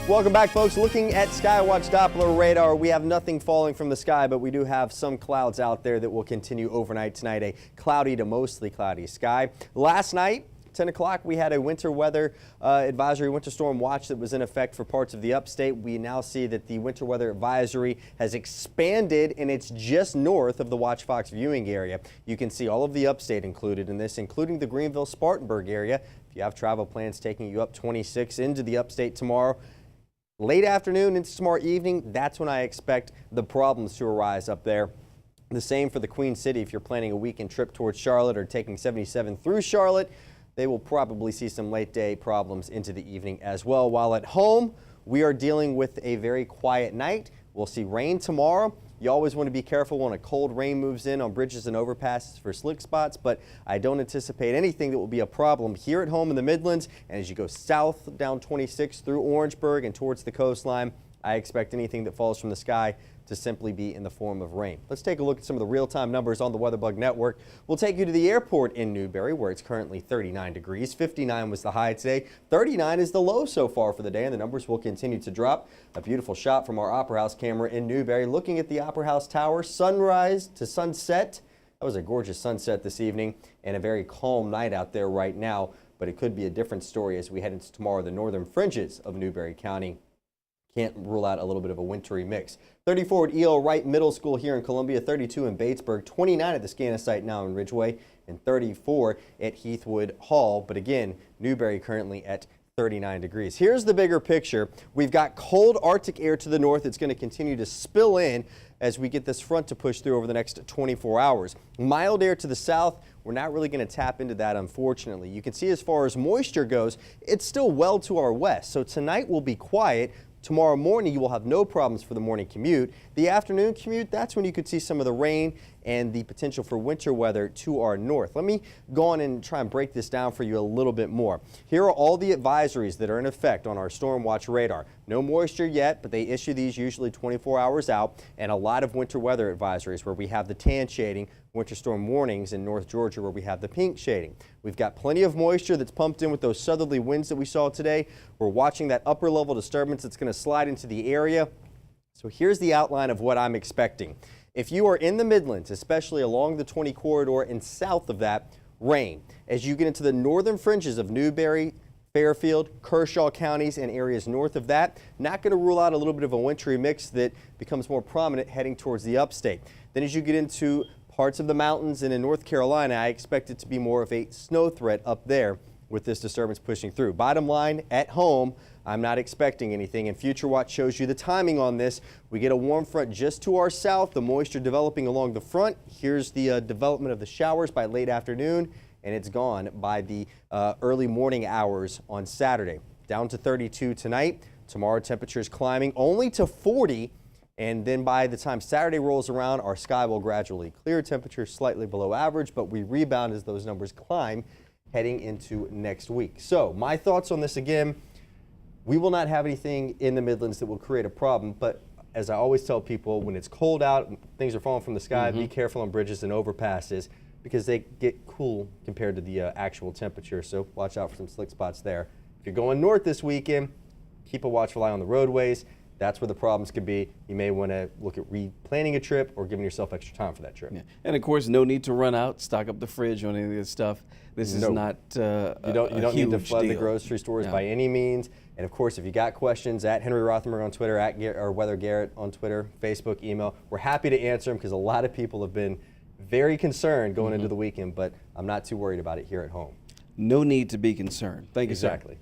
Welcome back, folks. Looking at Skywatch Doppler radar, we have nothing falling from the sky, but we do have some clouds out there that will continue overnight tonight. A cloudy to mostly cloudy sky. Last night, 10 o'clock, we had a winter weather advisory, winter storm watch that was in effect for parts of the upstate. We now see that the winter weather advisory has expanded, and it's just north of the Watch Fox viewing area. You can see all of the upstate included in this, including the Greenville-Spartanburg area. If you have travel plans taking you up 26 into the upstate tomorrow, late afternoon into tomorrow evening, that's when I expect the problems to arise up there. The same for the Queen City. If you're planning a weekend trip towards Charlotte or taking 77 through Charlotte, they will probably see some late day problems into the evening as well. While at home, we are dealing with a very quiet night. We'll see rain tomorrow. You always want to be careful when a cold rain moves in on bridges and overpasses for slick spots, but I don't anticipate anything that will be a problem here at home in the Midlands. And as you go south down 26 through Orangeburg and towards the coastline, I expect anything that falls from the sky to simply be in the form of rain. Let's take a look at some of the real-time numbers on the WeatherBug Network. We'll take you to the airport in Newberry, where it's currently 39 degrees. 59 was the high today. 39 is the low so far for the day, and the numbers will continue to drop. A beautiful shot from our Opera House camera in Newberry, looking at the Opera House Tower, sunrise to sunset. That was a gorgeous sunset this evening, and a very calm night out there right now, but it could be a different story as we head into tomorrow, the northern fringes of Newberry County. Can't rule out a little bit of a wintry mix. 34 at E.O. Wright Middle School here in Columbia, 32 in Batesburg, 29 at the SCANA site now in Ridgeway, and 34 at Heathwood Hall. But again, Newberry currently at 39 degrees. Here's the bigger picture. We've got cold Arctic air to the north. It's going to continue to spill in as we get this front to push through over the next 24 hours. Mild air to the south. We're not really going to tap into that, unfortunately. You can see as far as moisture goes, it's still well to our west. So tonight will be quiet. Tomorrow morning, you will have no problems for the morning commute. The afternoon commute, that's when you could see some of the rain and the potential for winter weather to our north. Let me go on and try and break this down for you a little bit more. Here are all the advisories that are in effect on our storm watch radar. No moisture yet, but they issue these usually 24 hours out, and a lot of winter weather advisories where we have the tan shading, winter storm warnings in North Georgia where we have the pink shading. We've got plenty of moisture that's pumped in with those southerly winds that we saw today. We're watching that upper level disturbance that's going to slide into the area. So here's the outline of what I'm expecting. If you are in the Midlands, especially along the 20 corridor and south of that, rain. As you get into the northern fringes of Newberry, Fairfield, Kershaw counties and areas north of that, not going to rule out a little bit of a wintry mix that becomes more prominent heading towards the upstate. Then as you get into parts of the mountains and in North Carolina, I expect it to be more of a snow threat up there with this disturbance pushing through. Bottom line, at home, I'm not expecting anything, and Future Watch shows you the timing on this. We get a warm front just to our south, the moisture developing along the front. Here's the development of the showers by late afternoon, and it's gone by the early morning hours on Saturday. Down to 32 tonight. Tomorrow temperatures climbing only to 40. And then by the time Saturday rolls around, our sky will gradually clear. Temperatures slightly below average, but we rebound as those numbers climb heading into next week. So my thoughts on this again, we will not have anything in the Midlands that will create a problem. But as I always tell people, when it's cold out, things are falling from the sky, be careful on bridges and overpasses because they get cool compared to the actual temperature. So watch out for some slick spots there. If you're going north this weekend, keep a watchful eye on the roadways. That's where the problems could be. You may want to look at replanning a trip or giving yourself extra time for that trip. Yeah. And of course, no need to run out, stock up the fridge on any of this stuff. This is not you don't need to flood the grocery stores by any means. And of course, if you got questions, at Henry Rothenberg on Twitter, at Weather Garrett on Twitter, Facebook, email, we're happy to answer them because a lot of people have been very concerned going into the weekend, but I'm not too worried about it here at home. No need to be concerned. Thank you, sir. Exactly.